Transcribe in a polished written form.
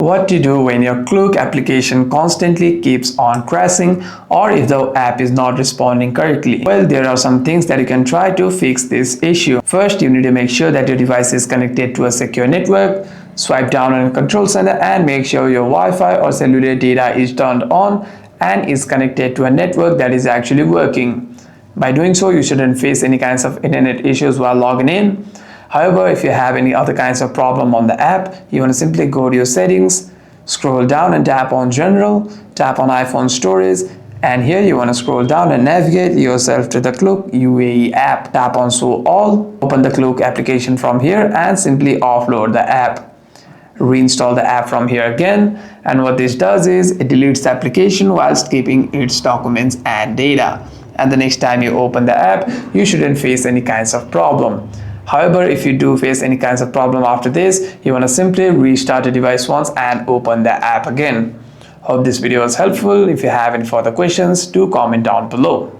What to do when your Klook application constantly keeps on crashing or if the app is not responding correctly. Well, there are some things that you can try to fix this issue. First, you need to make sure that your device is connected to a secure network. Swipe down on your control center and make sure your Wi-Fi or cellular data is turned on and is connected to a network that is actually working. By doing so, you shouldn't face any kinds of internet issues while logging in. However, if you have any other kinds of problem on the app, you want to simply go to your settings, scroll down and tap on general, tap on iPhone storage, and here you want to scroll down and navigate yourself to the Klook UAE app. Tap on show all, open the Klook application from here and simply offload the app. Reinstall the app from here again, and what this does is it deletes the application whilst keeping its documents and data. And the next time you open the app, you shouldn't face any kinds of problem. However, if you do face any kinds of problem after this, you want to simply restart the device once and open the app again. Hope this video was helpful. If you have any further questions, do comment down below.